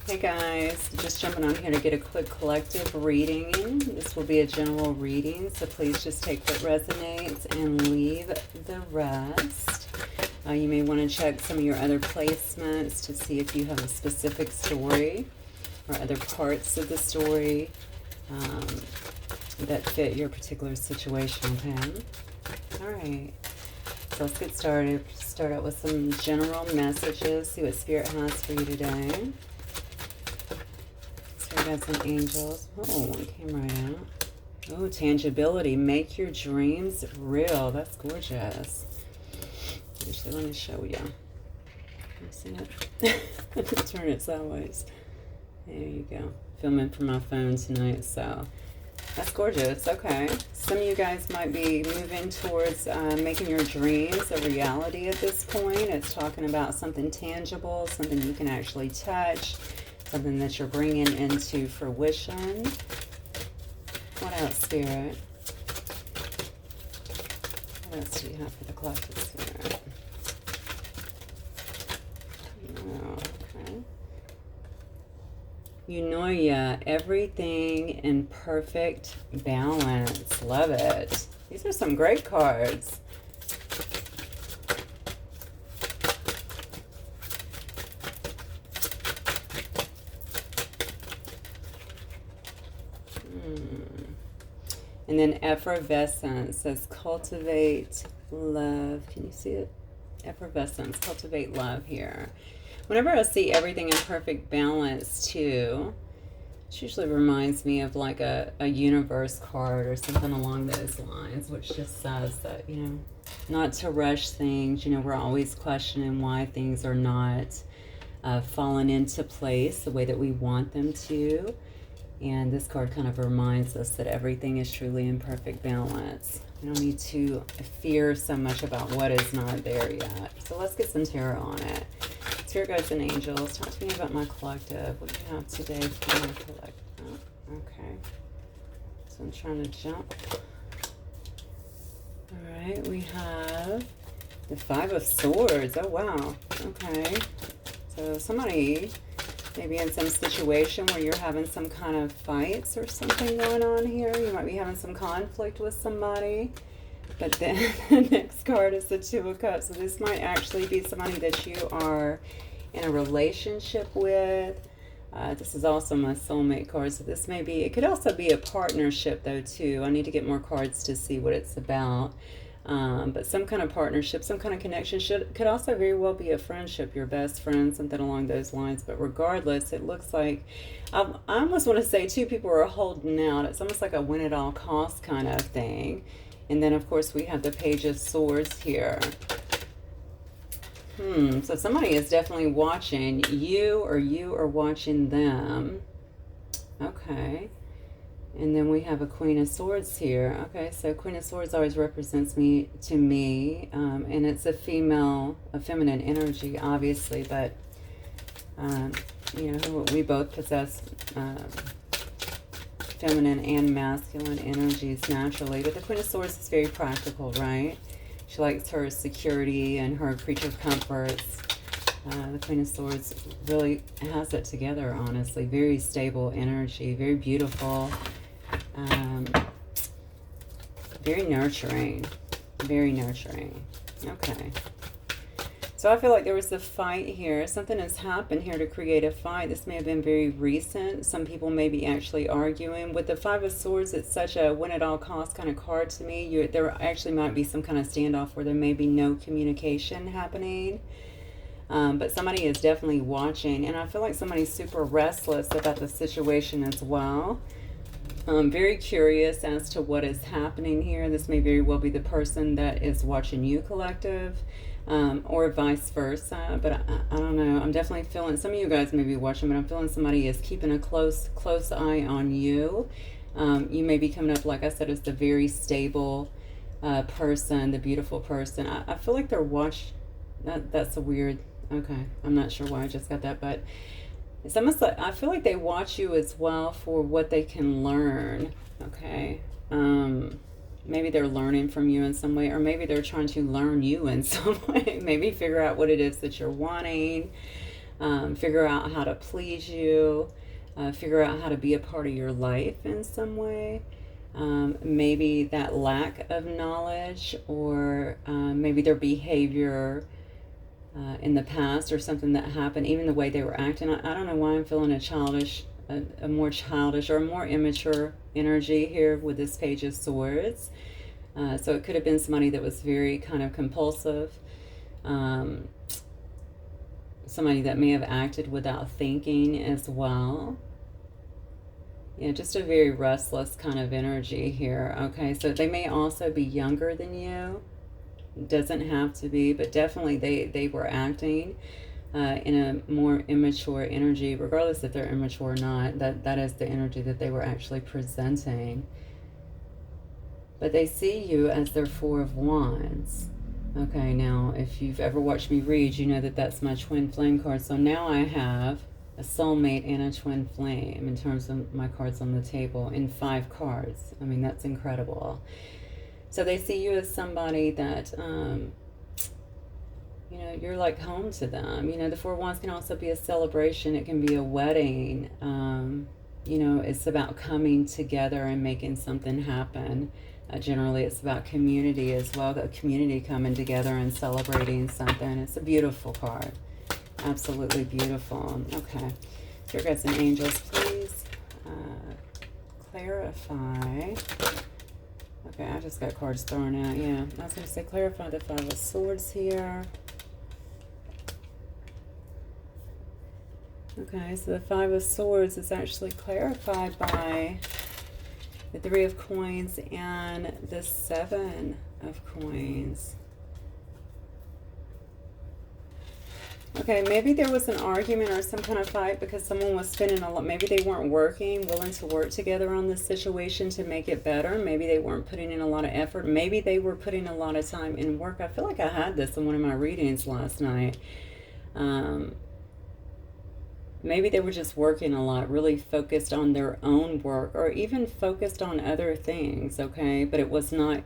Hey guys, just jumping on here to get a quick collective reading. This will be a general reading, so please just take what resonates and leave the rest. You may want to check some of your other placements to see if you have a specific story or other parts of the story that fit your particular situation, okay? Alright, so let's get started. Start out with some general messages, see what Spirit has for you today. We got some angels. Oh, one came right out. Oh, tangibility. Make your dreams real. That's gorgeous. Actually, let me show you. Can you see it? Turn it sideways. There you go. Filming from my phone tonight, so that's gorgeous. Okay. Some of you guys might be moving towards making your dreams a reality at this point. It's talking about something tangible, something you can actually touch. Something that you're bringing into fruition. What else, Spirit? What else do you have for the collective, Spirit? Oh, okay. Eunoia, everything in perfect balance. Love it. These are some great cards. And then effervescence says cultivate love. Can you see it? Effervescence, cultivate love here. Whenever I see everything in perfect balance too, it usually reminds me of like a universe card or something along those lines, which just says that, you know, not to rush things. You know, we're always questioning why things are not falling into place the way that we want them to. And this card kind of reminds us that everything is truly in perfect balance. We don't need to fear so much about what is not there yet. So let's get some tarot on it. Spirit guides and angels, talk to me about my collective. What do you have today for my collective? Oh, okay. So I'm trying to jump. All right, we have the Five of Swords. Oh, wow. Okay. So somebody maybe in some situation where you're having some kind of fights or something going on here. You might be having some conflict with somebody. But then the next card is the Two of Cups. So this might actually be somebody that you are in a relationship with. This is also my soulmate card. So this may be, it could also be a partnership though too. I need to get more cards to see what it's about. But some kind of partnership, some kind of connection could also very well be a friendship, your best friend, something along those lines. But regardless, it looks like, I almost want to say too, people are holding out. It's almost like a win at all costs kind of thing. And then of course we have the Page of Swords here. So somebody is definitely watching you, or you are watching them. Okay. And then we have a Queen of Swords here. Okay, so Queen of Swords always represents me, and it's a feminine energy, obviously, but, you know, we both possess feminine and masculine energies naturally. But the Queen of Swords is very practical, right? She likes her security and her creature comforts. The Queen of Swords really has it together, honestly. Very stable energy, very beautiful. Very nurturing. Very nurturing. Okay. So I feel like there was a fight here. Something has happened here to create a fight. This may have been very recent. Some people may be actually arguing. With the Five of Swords, it's such a win at all costs kind of card to me. There actually might be some kind of standoff where there may be no communication happening. But somebody is definitely watching. And I feel like somebody's super restless about the situation as well. Very curious as to what is happening here. This may very well be the person that is watching you, collective, or vice versa. But I don't know. I'm definitely feeling, some of you guys may be watching, but I'm feeling somebody is keeping a close eye on you. You may be coming up, like I said, as the very stable person, the beautiful person. I feel like they're that's a weird, okay, I'm not sure why I just got that, but it's almost like, I feel like they watch you as well for what they can learn, okay? Maybe they're learning from you in some way, or maybe they're trying to learn you in some way. Maybe figure out what it is that you're wanting. figure out how to please you, figure out how to be a part of your life in some way. Maybe that lack of knowledge, or maybe their behavior in the past, or something that happened, even the way they were acting. I don't know why I'm feeling a more childish or a more immature energy here with this Page of Swords. So it could have been somebody that was very kind of compulsive, somebody that may have acted without thinking as well. Yeah, just a very restless kind of energy here. Okay, so they may also be younger than you. Doesn't have to be, but definitely they were acting in a more immature energy, regardless if they're immature or not. That is the energy that they were actually presenting. But they see you as their Four of Wands. Okay, now if you've ever watched me read, you know that that's my twin flame card. So now I have a soulmate and a twin flame in terms of my cards on the table in 5 cards. I mean, that's incredible. So they see you as somebody that, you know, you're like home to them. You know, the Four of Wands can also be a celebration. It can be a wedding. You know, it's about coming together and making something happen. Generally, it's about community as well. The community coming together and celebrating something. It's a beautiful card. Absolutely beautiful. Okay. Your guys and angels, please clarify. Okay, I just got cards thrown out. Yeah, I was going to say clarify the Five of Swords here. Okay, so the Five of Swords is actually clarified by the Three of Coins and the Seven of Coins. Okay, maybe there was an argument or some kind of fight because someone was spending a lot. Maybe they weren't willing to work together on this situation to make it better. Maybe they weren't putting in a lot of effort. Maybe they were putting a lot of time in work. I feel like I had this in one of my readings last night. Maybe they were just working a lot, really focused on their own work, or even focused on other things, okay? But it was not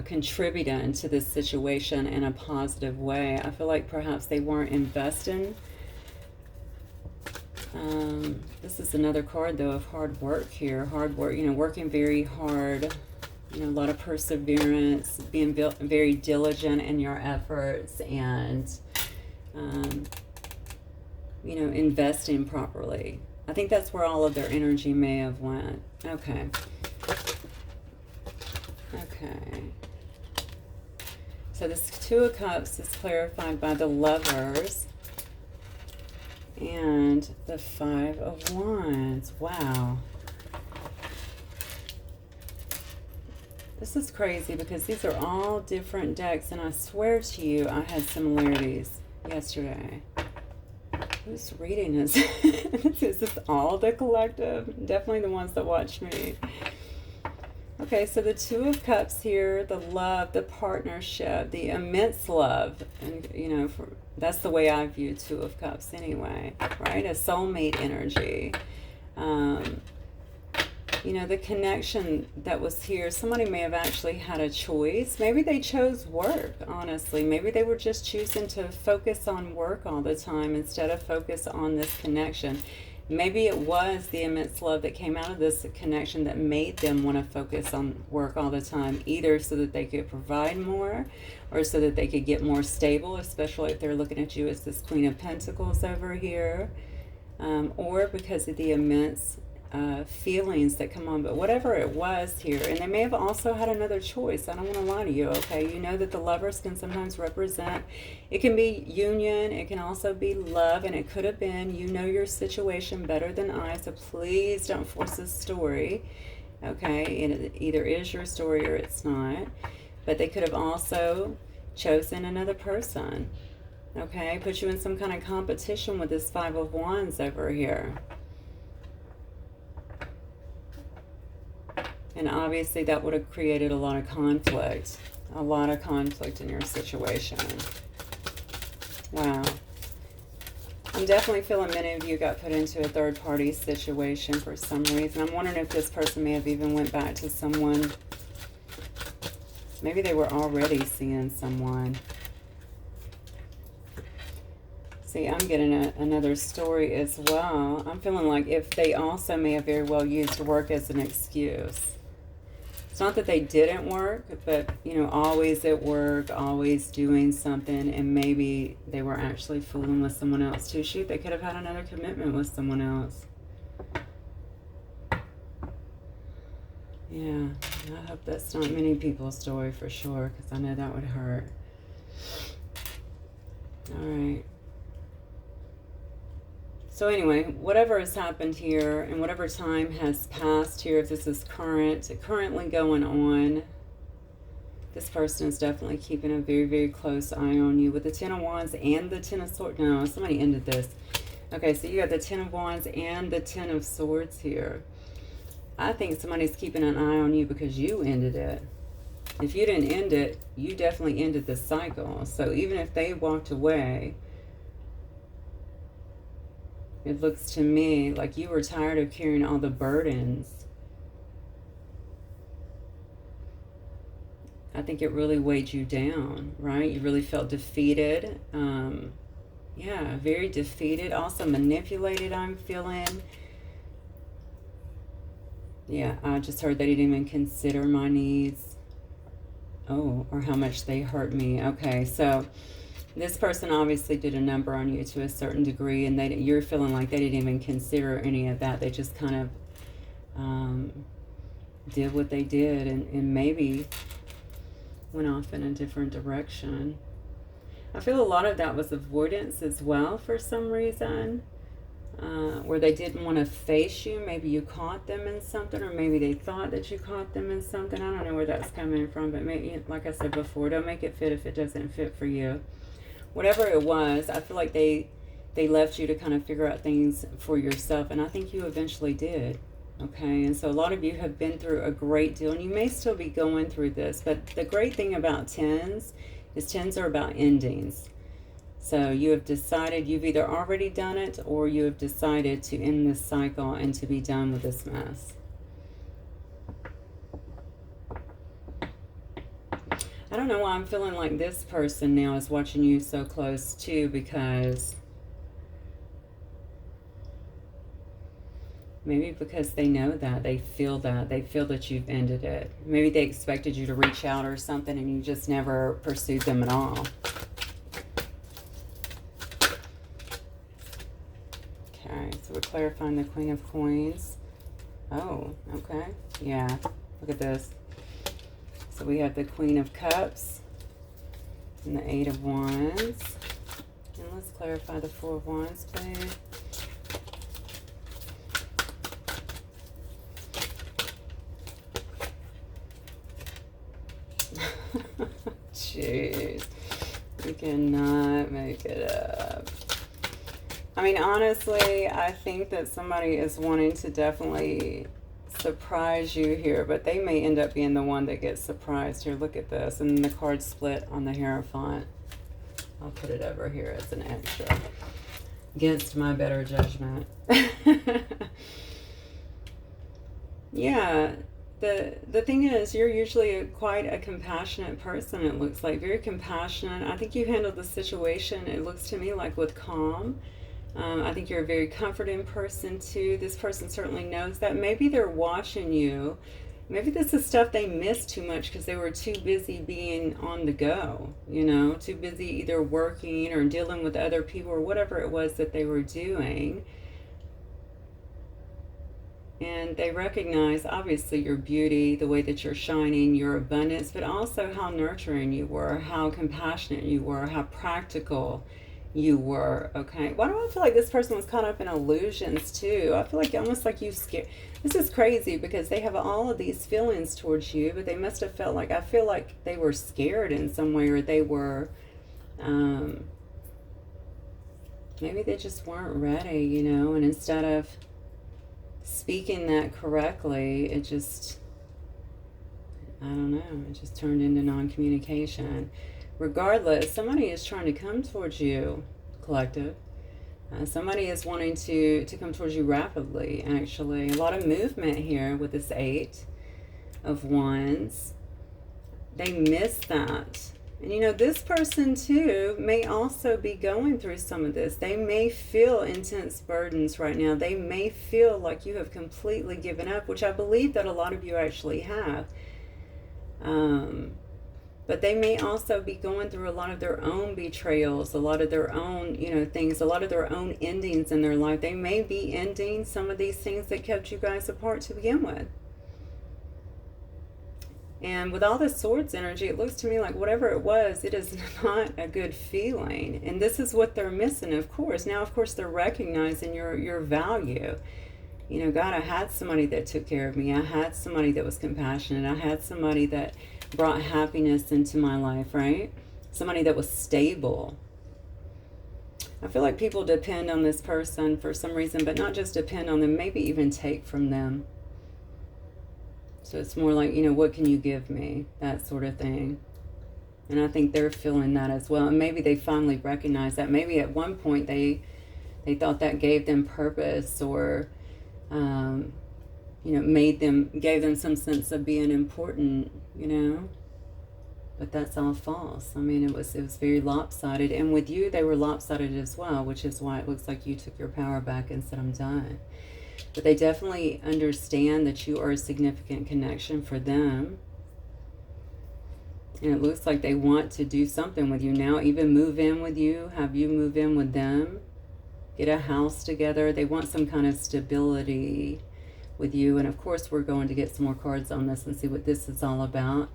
contributing to this situation in a positive way. I feel like perhaps they weren't investing. This is another card, though, of hard work here. Hard work, you know, working very hard. You know, a lot of perseverance, being very diligent in your efforts, and you know, investing properly. I think that's where all of their energy may have went. Okay. Okay. So this Two of Cups is clarified by the Lovers and the Five of Wands. Wow. This is crazy because these are all different decks, and I swear to you I had similarities yesterday. Whose reading is is this all the collective? Definitely the ones that watch me. Okay, so the Two of Cups here, the love, the partnership, the immense love, and you know, that's the way I view Two of Cups anyway, right? A soulmate energy. You know, the connection that was here, somebody may have actually had a choice. Maybe they chose work, honestly. Maybe they were just choosing to focus on work all the time instead of focus on this connection. Maybe it was the immense love that came out of this connection that made them want to focus on work all the time, either so that they could provide more or so that they could get more stable, especially if they're looking at you as this Queen of Pentacles over here, or because of the immense feelings that come on. But whatever it was here, and they may have also had another choice. I don't want to lie to you, okay? You know that the Lovers can sometimes represent, it can be union, it can also be love, and it could have been, you know your situation better than I, so please don't force this story, okay? It either is your story or it's not. But they could have also chosen another person, okay? Put you in some kind of competition with this Five of Wands over here. And obviously that would have created a lot of conflict in your situation. Wow. I'm definitely feeling many of you got put into a third-party situation for some reason. I'm wondering if this person may have even went back to someone. Maybe they were already seeing someone. See, I'm getting another story as well. I'm feeling like if they also may have very well used work as an excuse. It's not that they didn't work, but, you know, always at work, always doing something, and maybe they were actually fooling with someone else too. Shoot, they could have had another commitment with someone else. Yeah, I hope that's not many people's story for sure, because I know that would hurt. All right. So anyway, whatever has happened here and whatever time has passed here, if this is currently going on, this person is definitely keeping a very, very close eye on you with the Ten of Wands and the Ten of Swords. No, somebody ended this. Okay, so you got the Ten of Wands and the Ten of Swords here. I think somebody's keeping an eye on you because you ended it. If you didn't end it, you definitely ended the cycle. So even if they walked away, it looks to me like you were tired of carrying all the burdens. I think it really weighed you down, right? You really felt defeated. Yeah, very defeated. Also manipulated, I'm feeling. Yeah, I just heard they didn't even consider my needs. Oh, or how much they hurt me. Okay, so this person obviously did a number on you to a certain degree, and you're feeling like they didn't even consider any of that. They just kind of did what they did, and maybe went off in a different direction. I feel a lot of that was avoidance as well for some reason, where they didn't want to face you. Maybe you caught them in something, or maybe they thought that you caught them in something. I don't know where that's coming from, but maybe, like I said before, don't make it fit if it doesn't fit for you. Whatever it was, I feel like they left you to kind of figure out things for yourself, and I think you eventually did. Okay, and so a lot of you have been through a great deal, and you may still be going through this, but the great thing about tens is tens are about endings. So you have decided, you've either already done it, or you have decided to end this cycle and to be done with this mess. I don't know why I'm feeling like this person now is watching you so close too, because maybe because they know that, they feel that you've ended it. Maybe they expected you to reach out or something and you just never pursued them at all. Okay, so we're clarifying the Queen of Coins. Oh, okay. Yeah, look at this. So we have the Queen of Cups and the Eight of Wands. And let's clarify the Four of Wands, please. Jeez. You cannot make it up. I mean, honestly, I think that somebody is wanting to definitely surprise you here, but they may end up being the one that gets surprised. Here, look at this. And then the card split on the Hierophant. I'll put it over here as an extra against my better judgment. Yeah, the thing is, you're usually quite a compassionate person, it looks like. Very compassionate. I think you handled the situation, it looks to me like, with calm. I think you're a very comforting person too. This person certainly knows that. Maybe they're watching you. Maybe this is stuff they missed too much because they were too busy being on the go, you know, too busy either working or dealing with other people or whatever it was that they were doing. And they recognize, obviously, your beauty, the way that you're shining, your abundance, but also how nurturing you were, how compassionate you were, how practical you were. Okay, why do I feel like this person was caught up in illusions too? I feel like almost like you scared. This is crazy because they have all of these feelings towards you, but they must have felt like, I feel like they were scared in some way, or they were maybe they just weren't ready, you know, and instead of speaking that correctly, it just, I don't know, it just turned into non-communication. Regardless, somebody is trying to come towards you, collective. Somebody is wanting to come towards you rapidly, actually. A lot of movement here with this Eight of Wands. They missed that. And you know, this person too may also be going through some of this. They may feel intense burdens right now. They may feel like you have completely given up, which I believe that a lot of you actually have. But they may also be going through a lot of their own betrayals, a lot of their own, you know, things, a lot of their own endings in their life. They may be ending some of these things that kept you guys apart to begin with. And with all this swords energy, it looks to me like whatever it was, it is not a good feeling. And this is what they're missing, of course. Now, of course, they're recognizing your value. You know, God, I had somebody that took care of me. I had somebody that was compassionate. I had somebody that brought happiness into my life, right? Somebody that was stable. I feel like people depend on this person for some reason, but not just depend on them, maybe even take from them. So it's more like, you know, what can you give me? That sort of thing. And I think they're feeling that as well. And maybe they finally recognize that. Maybe at one point they thought that gave them purpose, or you know, gave them some sense of being important, you know. But that's all false. I mean, it was very lopsided. And with you, they were lopsided as well, which is why it looks like you took your power back and said, I'm done. But they definitely understand that you are a significant connection for them. And it looks like they want to do something with you now, even move in with you, have you move in with them, get a house together. They want some kind of stability with you. And of course, we're going to get some more cards on this and see what this is all about.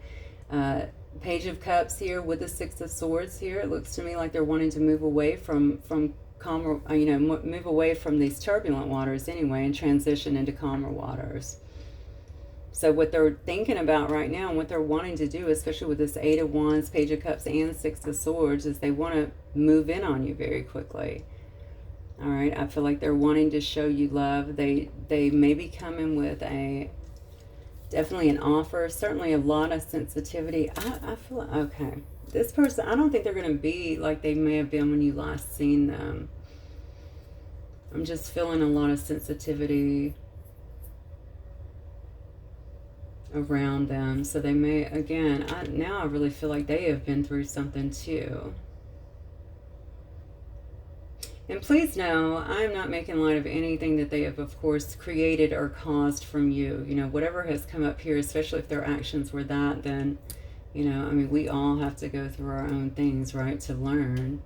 Page of Cups here with the Six of Swords here. It looks to me like they're wanting to move away from calmer, you know, move away from these turbulent waters anyway and transition into calmer waters. So what they're thinking about right now and what they're wanting to do, especially with this Eight of Wands, Page of Cups, and Six of Swords, is they want to move in on you very quickly. All right, I feel like they're wanting to show you love. They may be coming with definitely an offer, certainly a lot of sensitivity. I feel like, okay, this person, I don't think they're going to be like they may have been when you last seen them. I'm just feeling a lot of sensitivity around them. So they may, again, now I really feel like they have been through something too. And please know, I'm not making light of anything that they have, of course, created or caused from you. You know, whatever has come up here, especially if their actions were that, then, you know, I mean, we all have to go through our own things, right, to learn.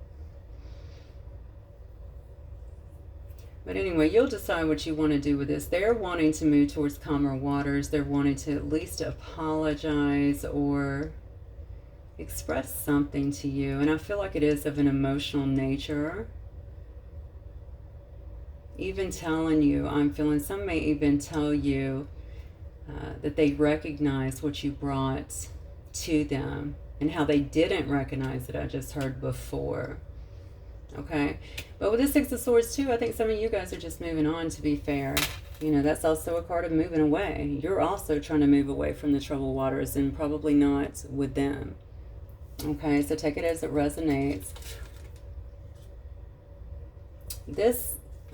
But anyway, you'll decide what you want to do with this. They're wanting to move towards calmer waters. They're wanting to at least apologize or express something to you. And I feel like it is of an emotional nature. Even telling you, I'm feeling, some may even tell you that they recognize what you brought to them and how they didn't recognize it. I just heard before. Okay, but with the Six of Swords too, I think some of you guys are just moving on, to be fair. You know, that's also a card of moving away. You're also trying to move away from the troubled waters, and probably not with them. Okay, so take it as it resonates.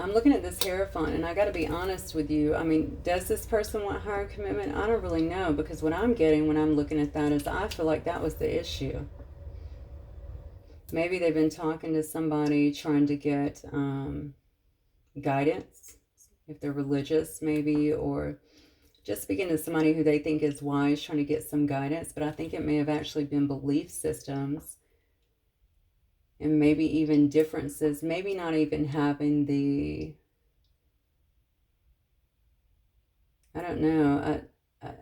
I'm looking at this Hierophant, and I got to be honest with you. I mean, does this person want higher commitment? I don't really know, because what I'm getting when I'm looking at that is I feel like that was the issue. Maybe they've been talking to somebody trying to get guidance, if they're religious maybe, or just speaking to somebody who they think is wise, trying to get some guidance. But I think it may have actually been belief systems. And maybe even differences, maybe not even having the, I don't know,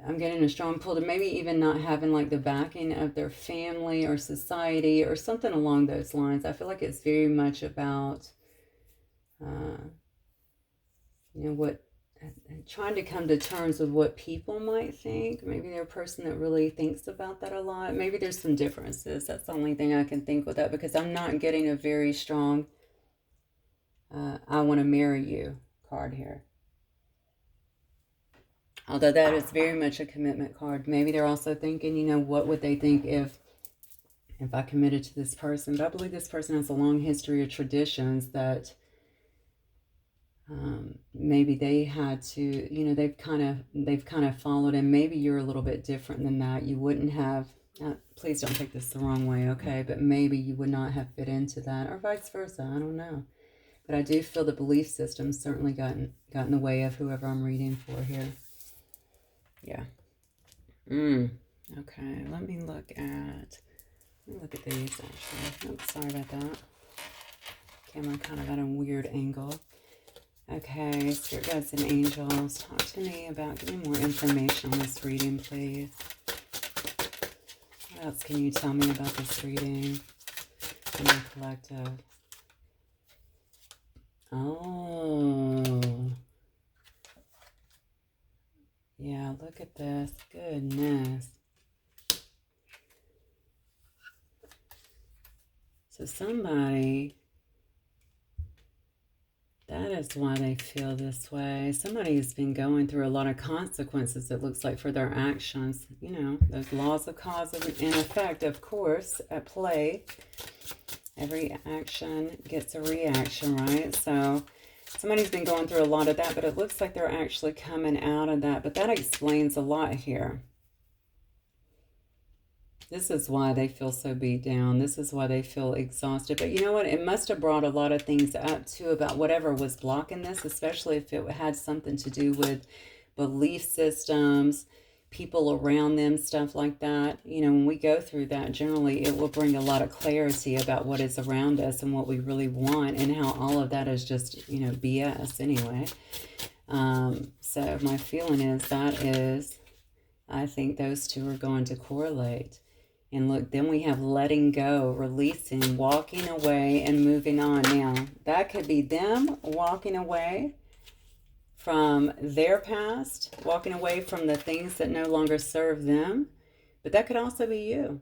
I'm getting a strong pull to maybe even not having like the backing of their family or society or something along those lines. I feel like it's very much about, you know, what, trying to come to terms with what people might think. Maybe they're a person that really thinks about that a lot. Maybe there's some differences. That's the only thing I can think with that, because I'm not getting a very strong I want to marry you card here. Although that is very much a commitment card. Maybe they're also thinking, you know, what would they think if I committed to this person? But I believe this person has a long history of traditions that maybe they had to, you know, they've kind of followed, and maybe you're a little bit different than that. You wouldn't have, Please don't take this the wrong way, okay? But maybe you would not have fit into that, or vice versa. I don't know. But I do feel the belief system certainly got in the way of whoever I'm reading for here. Yeah. Okay, let me look at these, actually. Oops, sorry about that. Camera kind of at a weird angle. Okay, Spirit Guides and Angels, talk to me about, give me more information on this reading, please. What else can you tell me about this reading in the collective? Oh. Yeah, look at this. Goodness. So somebody, that is why they feel this way. Somebody's been going through a lot of consequences, it looks like, for their actions. You know, those laws of cause and effect, of course, at play. Every action gets a reaction, right? So somebody's been going through a lot of that, but it looks like they're actually coming out of that. But that explains a lot here. This is why they feel so beat down. This is why they feel exhausted. But you know what? It must have brought a lot of things up, too, about whatever was blocking this, especially if it had something to do with belief systems, people around them, stuff like that. You know, when we go through that, generally, it will bring a lot of clarity about what is around us and what we really want, and how all of that is just, you know, BS anyway. So my feeling is, I think those two are going to correlate. And look, then we have letting go, releasing, walking away, and moving on. Now, that could be them walking away from their past, walking away from the things that no longer serve them. But that could also be you.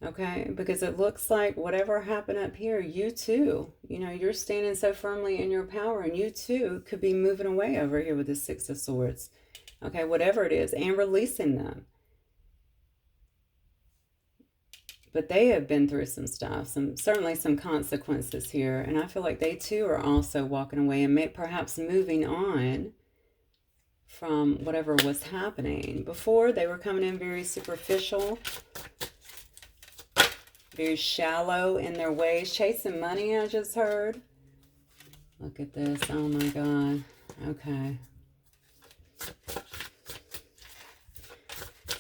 Okay? Because it looks like whatever happened up here, you too, you know, you're standing so firmly in your power, and you too could be moving away over here with the Six of Swords. Okay? Whatever it is, and releasing them. But they have been through some stuff, certainly some consequences here. And I feel like they too are also walking away and perhaps moving on from whatever was happening. Before, they were coming in very superficial, very shallow in their ways, chasing money, I just heard. Look at this. Oh my God. Okay.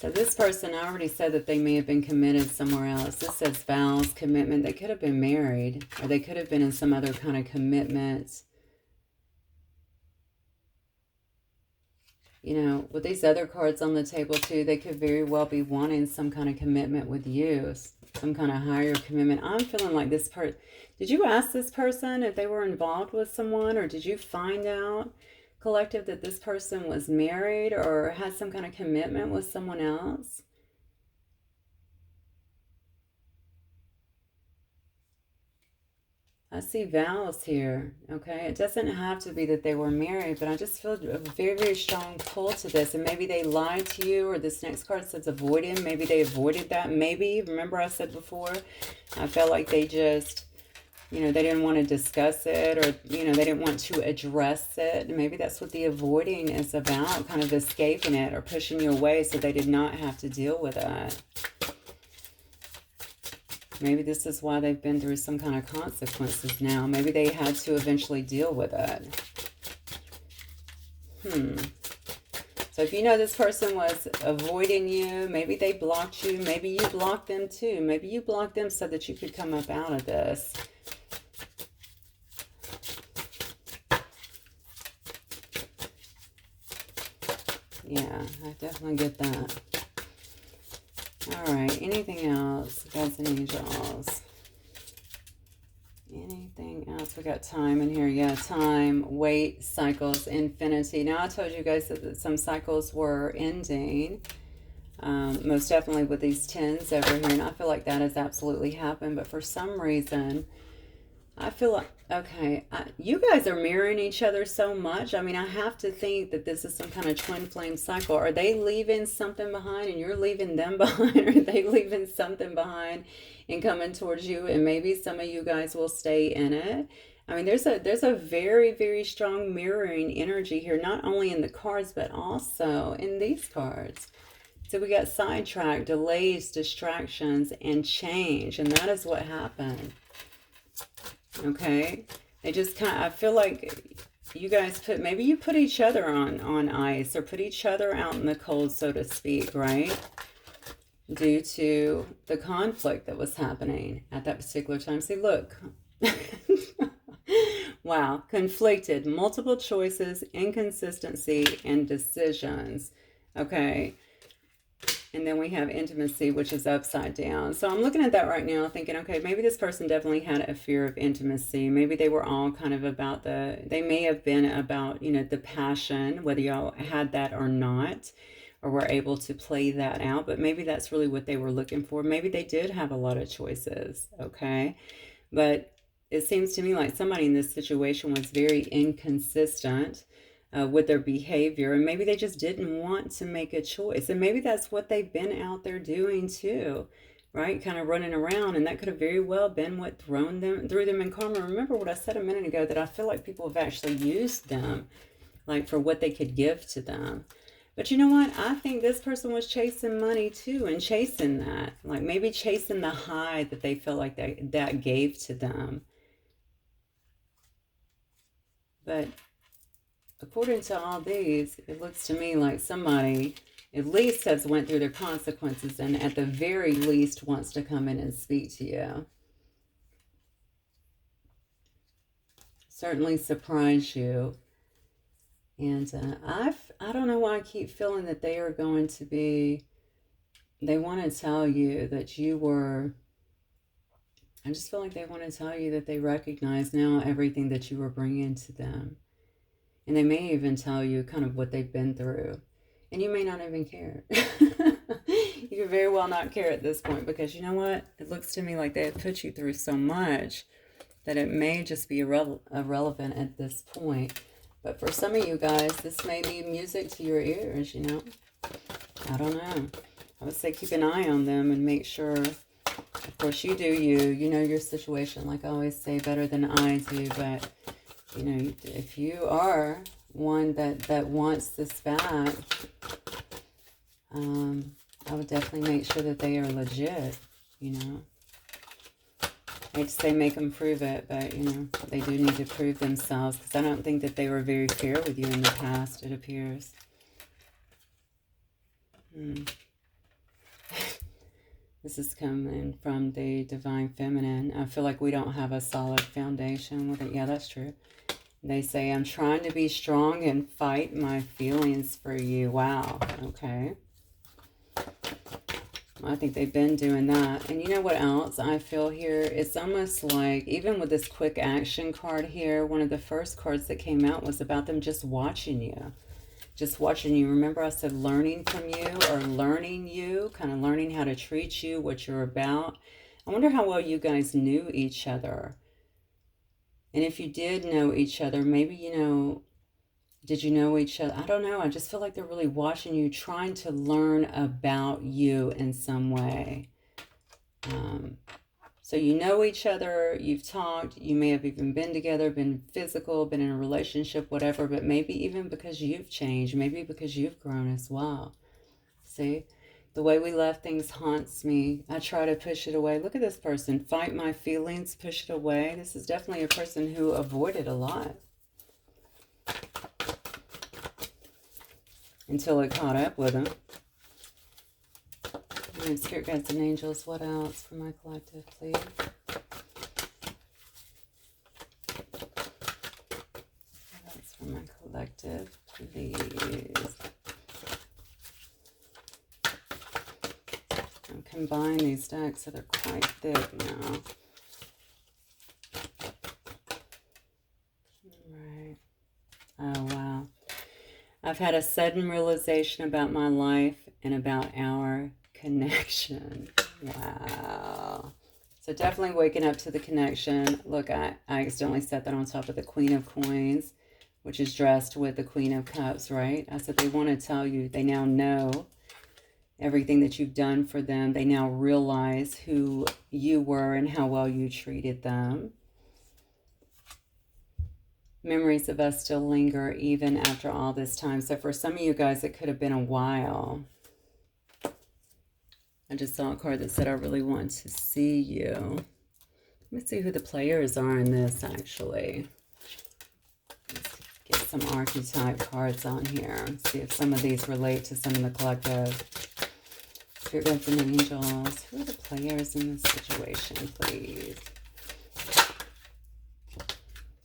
So this person, I already said that they may have been committed somewhere else. This says vows, commitment. They could have been married, or they could have been in some other kind of commitment. You know, with these other cards on the table too, they could very well be wanting some kind of commitment with you, some kind of higher commitment. I'm feeling like this person, did you ask this person if they were involved with someone, or did you find out, collective, that this person was married or had some kind of commitment with someone else? I see vows here, okay? It doesn't have to be that they were married, but I just feel a very, very strong pull to this. And maybe they lied to you, or this next card says avoiding. Maybe they avoided that. Maybe, remember I said before, I felt like they just, you know, they didn't want to discuss it, or, you know, they didn't want to address it. Maybe that's what the avoiding is about, kind of escaping it or pushing you away so they did not have to deal with it. Maybe this is why they've been through some kind of consequences now. Maybe they had to eventually deal with it. So if you know this person was avoiding you, maybe they blocked you, maybe you blocked them too. Maybe you blocked them so that you could come up out of this. Yeah, I definitely get that. All right, anything else? Guides and angels. Anything else? We got time in here. Yeah, time, weight, cycles, infinity. Now, I told you guys that some cycles were ending. Most definitely with these 10s over here. And I feel like that has absolutely happened. But for some reason, I feel like, okay, you guys are mirroring each other so much. I mean, I have to think that this is some kind of twin flame cycle. Are they leaving something behind and you're leaving them behind? Or are they leaving something behind and coming towards you? And maybe some of you guys will stay in it. I mean, there's a very, very strong mirroring energy here, not only in the cards, but also in these cards. So we got sidetracked, delays, distractions, and change. And that is what happened. Okay? They just kind of, I feel like you guys put, maybe you put each other on ice or put each other out in the cold, so to speak, right? Due to the conflict that was happening at that particular time. See, look. Wow. Conflicted, multiple choices, inconsistency, and decisions. Okay. And then we have intimacy, which is upside down. So I'm looking at that right now thinking, okay, maybe this person definitely had a fear of intimacy. Maybe they were all kind of about they may have been about, you know, the passion, whether y'all had that or not, or were able to play that out. But maybe that's really what they were looking for. Maybe they did have a lot of choices, okay? But it seems to me like somebody in this situation was very inconsistent with their behavior, and maybe they just didn't want to make a choice, and maybe that's what they've been out there doing too, right? Kind of running around, and that could have very well been what threw them in karma. Remember what I said a minute ago, that I feel like people have actually used them like for what they could give to them. But you know what? I think this person was chasing money too, and chasing that, like maybe chasing the high that they felt like that gave to them. But according to all these, it looks to me like somebody at least has went through their consequences, and at the very least wants to come in and speak to you. Certainly surprise you. And I don't know why I keep feeling that they are going to be, they want to tell you that you were, I just feel like they want to tell you that they recognize now everything that you were bringing to them. And they may even tell you kind of what they've been through. And you may not even care. You could very well not care at this point, because you know what? It looks to me like they have put you through so much that it may just be irrelevant at this point. But for some of you guys, this may be music to your ears, you know. I don't know. I would say keep an eye on them and make sure, of course, you do you know your situation, like I always say, better than I do. But, you know, if you are one that wants this back, I would definitely make sure that they are legit, you know. I hate to say make them prove it, but, you know, they do need to prove themselves, because I don't think that they were very fair with you in the past, it appears. This is coming from the Divine Feminine. I feel like we don't have a solid foundation with it. Yeah, that's true. They say, I'm trying to be strong and fight my feelings for you. Wow. Okay. I think they've been doing that. And you know what else I feel here? It's almost like, even with this quick action card here, one of the first cards that came out was about them just watching you. Just watching you. Remember I said learning from you, or learning you, kind of learning how to treat you, what you're about. I wonder how well you guys knew each other. And if you did know each other, maybe, you know, did you know each other? I don't know. I just feel like they're really watching you, trying to learn about you in some way. So you know each other, you've talked, you may have even been together, been physical, been in a relationship, whatever, but maybe even because you've changed, maybe because you've grown as well. See? The way we left things haunts me. I try to push it away. Look at this person. Fight my feelings, push it away. This is definitely a person who avoided a lot until it caught up with them. And Spirit Guides and Angels, what else for my collective, please? What else for my collective, please? I'm combining these decks so they're quite thick now. Right. Oh, wow. I've had a sudden realization about my life and about our connection. Wow. So definitely waking up to the connection. Look, I accidentally set that on top of the Queen of Coins, which is dressed with the Queen of Cups, right? I said they want to tell you, they now know everything that you've done for them. They now realize who you were and how well you treated them. Memories of us still linger even after all this time. So for some of you guys, it could have been a while. I just saw a card that said, I really want to see you. Let me see who the players are in this, actually. Let's get some archetype cards on here. See if some of these relate to some of the collective. Spirit guides and angels. Who are the players in this situation, please?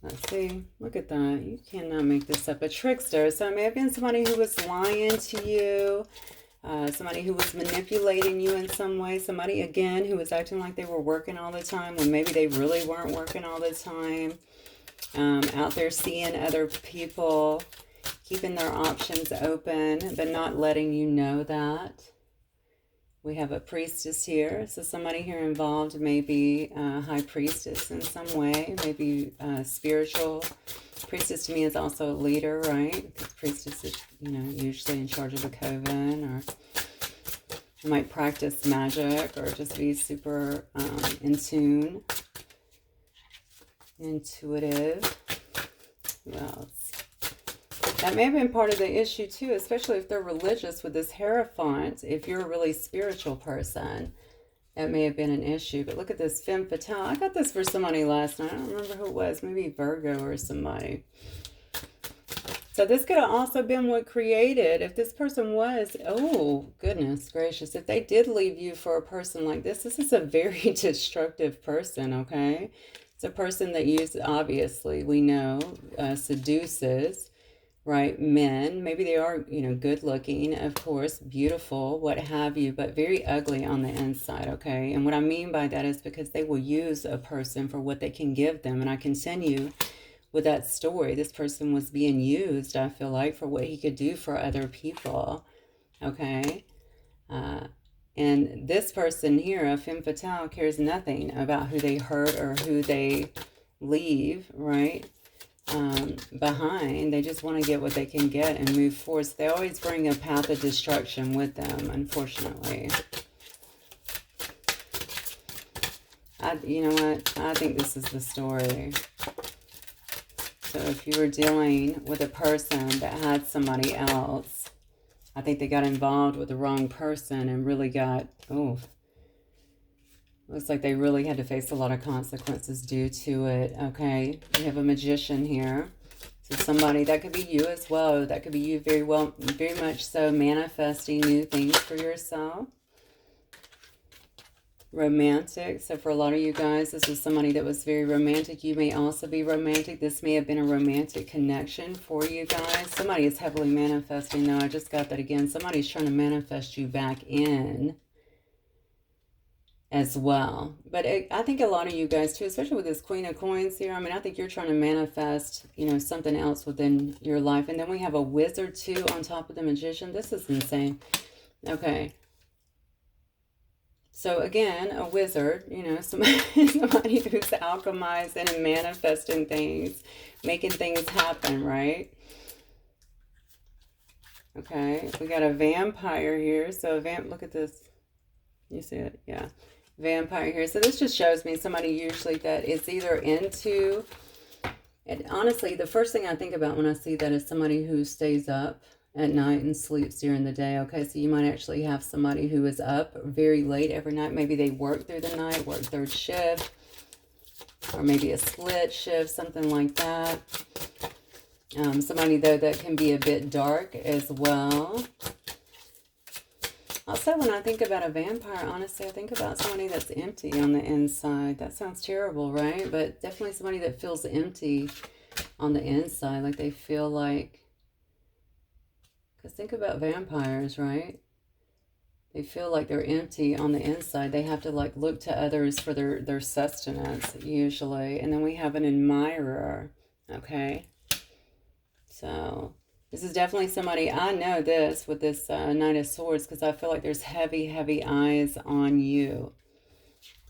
Let's see. Look at that. You cannot make this up. A trickster. So it may have been somebody who was lying to you. Somebody who was manipulating you in some way. Somebody, again, who was acting like they were working all the time when maybe they really weren't working all the time. Out there seeing other people, keeping their options open, but not letting you know that. We have a priestess here. So somebody here involved may be a high priestess in some way, maybe spiritual. Priestess to me is also a leader, right? Because priestess is, you know, usually in charge of a coven, or might practice magic, or just be super in tune, intuitive. Who else? That may have been part of the issue too, especially if they're religious with this Hierophant. If you're a really spiritual person, that may have been an issue. But look at this Femme Fatale. I got this for somebody last night. I don't remember who it was. Maybe Virgo or somebody. So this could have also been what created, if this person was, oh, goodness gracious, if they did leave you for a person like this is a very destructive person, okay? It's a person that uses, obviously, we know, seduces, right, men. Maybe they are, you know, good looking, of course, beautiful, what have you, but very ugly on the inside, okay? And what I mean by that is because they will use a person for what they can give them. And I continue with that story. This person was being used, I feel like, for what he could do for other people, okay? And this person here, a femme fatale, cares nothing about who they hurt or who they leave, right? Behind. They just want to get what they can get and move forward. So they always bring a path of destruction with them, unfortunately. You know what? I think this is the story. So if you were dealing with a person that had somebody else, I think they got involved with the wrong person and really got, oh, looks like they really had to face a lot of consequences due to it, okay? We have a magician here. So somebody, that could be you as well. That could be you very much so manifesting new things for yourself. Romantic. So for a lot of you guys, this was somebody that was very romantic. You may also be romantic. This may have been a romantic connection for you guys. Somebody is heavily manifesting. No, I just got that again. Somebody's trying to manifest you back in as well. But I think a lot of you guys too, especially with this Queen of Coins here, I mean, I think you're trying to manifest, you know, something else within your life. And then we have a Wizard too on top of the Magician. This is insane. Okay. So again, a wizard, you know, somebody who's alchemizing and manifesting things, making things happen, right? Okay, we got a vampire here. So look at this. You see it? Yeah. Vampire here. So this just shows me somebody usually that is either into, and honestly, the first thing I think about when I see that is somebody who stays up at night and sleeps during the day. Okay, so you might actually have somebody who is up very late every night. Maybe they work through the night, work third shift, or maybe a split shift, something like that. Somebody, though, that can be a bit dark as well. Also, when I think about a vampire, honestly, I think about somebody that's empty on the inside. That sounds terrible, right? But definitely somebody that feels empty on the inside, like they feel like, because think about vampires, right? They feel like they're empty on the inside. They have to like look to others for their sustenance usually. And then we have an admirer, okay? So this is definitely somebody, I know this with this Knight of Swords, because I feel like there's heavy, heavy eyes on you,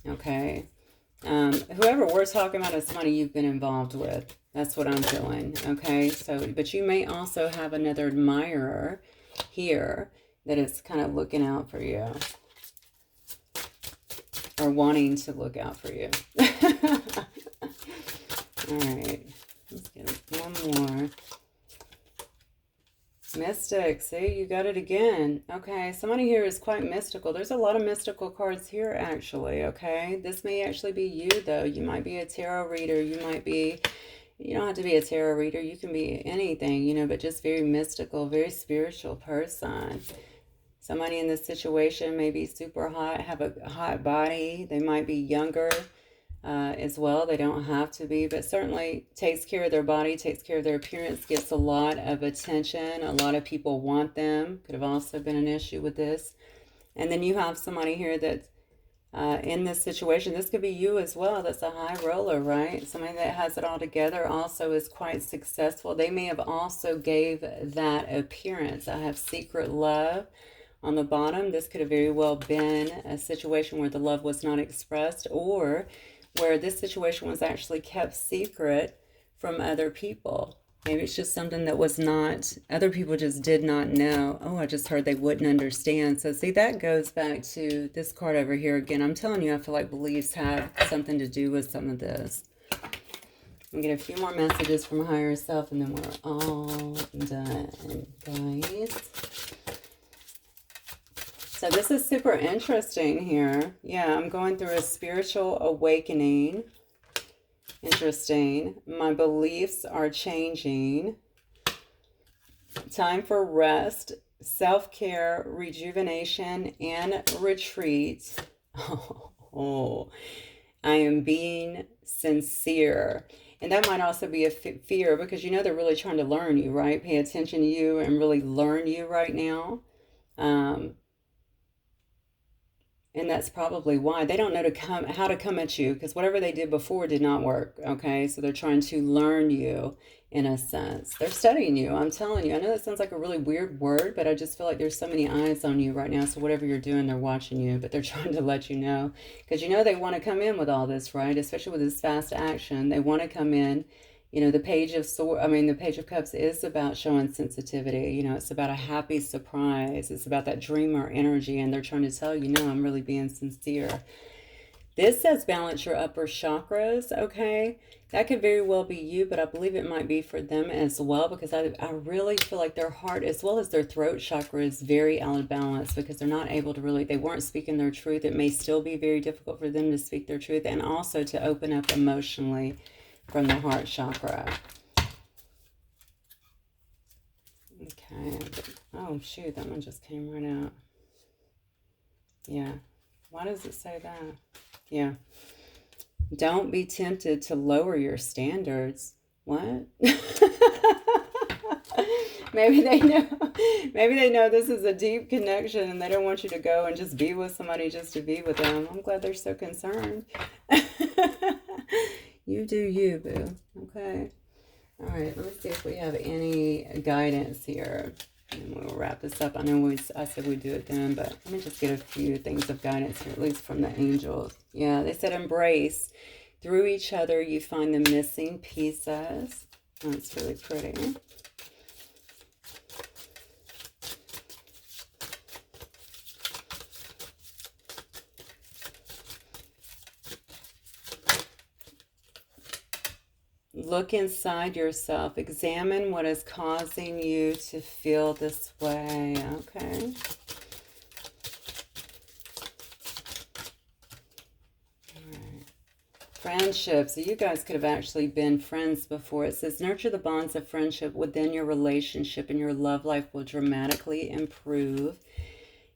okay? Whoever we're talking about is somebody you've been involved with. That's what I'm feeling, okay? So, but you may also have another admirer here that is kind of looking out for you. Or wanting to look out for you. All right. Let's get one more. Mystic, see, you got it again. Okay, somebody here is quite mystical. There's a lot of mystical cards here, actually, okay? This may actually be you, though. You might be a tarot reader. You might be, you don't have to be a tarot reader. You can be anything, you know, but just very mystical, very spiritual person. Somebody in this situation may be super hot, have a hot body. They might be younger as well. They don't have to be, but certainly takes care of their body, takes care of their appearance, gets a lot of attention. A lot of people want them. Could have also been an issue with this. And then you have somebody here that's in this situation. This could be you as well. That's a high roller, right? Somebody that has it all together also is quite successful. They may have also gave that appearance. I have secret love on the bottom. This could have very well been a situation where the love was not expressed, or where this situation was actually kept secret from other people. Maybe it's just something that was not, other people just did not know. Oh, I just heard they wouldn't understand. So see, that goes back to this card over here again. I'm telling you, I feel like beliefs have something to do with some of this. I'll get a few more messages from higher self and then we're all done, guys. So this is super interesting here. Yeah, I'm going through a spiritual awakening. Interesting. My beliefs are changing. Time for rest, self-care, rejuvenation, and retreat. Oh, I am being sincere. And that might also be a fear because, you know, they're really trying to learn you, right? Pay attention to you and really learn you right now. And that's probably why they don't know how to come at you, because whatever they did before did not work. Okay, so they're trying to learn you in a sense. They're studying you. I'm telling you. I know that sounds like a really weird word, but I just feel like there's so many eyes on you right now. So whatever you're doing, they're watching you, but they're trying to let you know, because you know they want to come in with all this, right? Especially with this fast action, they want to come in. You know, the Page of the Page of Cups is about showing sensitivity. You know, it's about a happy surprise. It's about that dreamer energy. And they're trying to tell you, no, I'm really being sincere. This says balance your upper chakras, okay? That could very well be you, but I believe it might be for them as well, because I really feel like their heart as well as their throat chakra is very out of balance, because they're not able to really, they weren't speaking their truth. It may still be very difficult for them to speak their truth and also to open up emotionally from the heart chakra. Okay. Oh, shoot. That one just came right out. Yeah. Why does it say that? Yeah. Don't be tempted to lower your standards. What? Maybe they know this is a deep connection and they don't want you to go and just be with somebody just to be with them. I'm glad they're so concerned. You do you, boo. Okay. All right. Let me see if we have any guidance here. And we'll wrap this up. I know I said we'd do it then, but let me just get a few things of guidance here, at least from the angels. Yeah, they said embrace. Through each other, you find the missing pieces. Oh, it's really pretty. Look inside yourself. Examine what is causing you to feel this way. Okay. All right. Friendship. So you guys could have actually been friends before. It says nurture the bonds of friendship within your relationship and your love life will dramatically improve.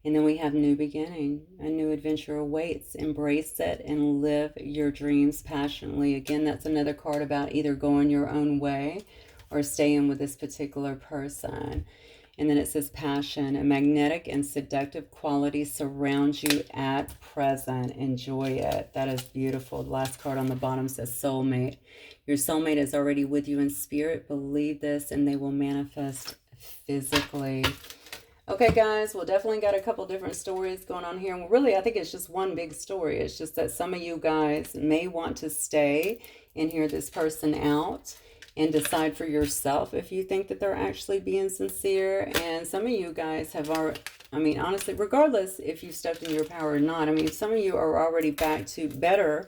And then we have new beginning. A new adventure awaits. Embrace it and live your dreams passionately. Again, that's another card about either going your own way or staying with this particular person. And then it says passion. A magnetic and seductive quality surrounds you at present. Enjoy it. That is beautiful. The last card on the bottom says soulmate. Your soulmate is already with you in spirit. Believe this and they will manifest physically. Okay, guys, well, definitely got a couple different stories going on here. And really, I think it's just one big story. It's just that some of you guys may want to stay and hear this person out and decide for yourself if you think that they're actually being sincere. And some of you guys have already, I mean, honestly, regardless if you stepped in your power or not, I mean, some of you are already back to better,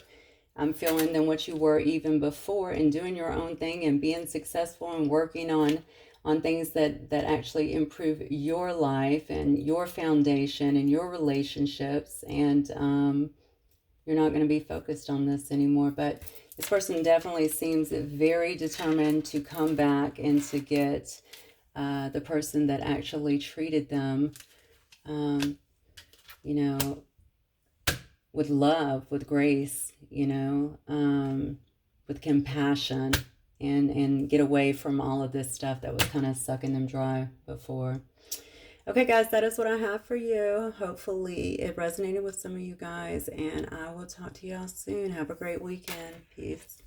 I'm feeling, than what you were even before, and doing your own thing and being successful and working on on things that actually improve your life and your foundation and your relationships, and you're not going to be focused on this anymore. But this person definitely seems very determined to come back and to get the person that actually treated them, you know, with love, with grace, you know, with compassion, and get away from all of this stuff that was kind of sucking them dry before. Okay, guys, that is what I have for you. Hopefully it resonated with some of you guys, and I will talk to y'all soon. Have a great weekend. Peace.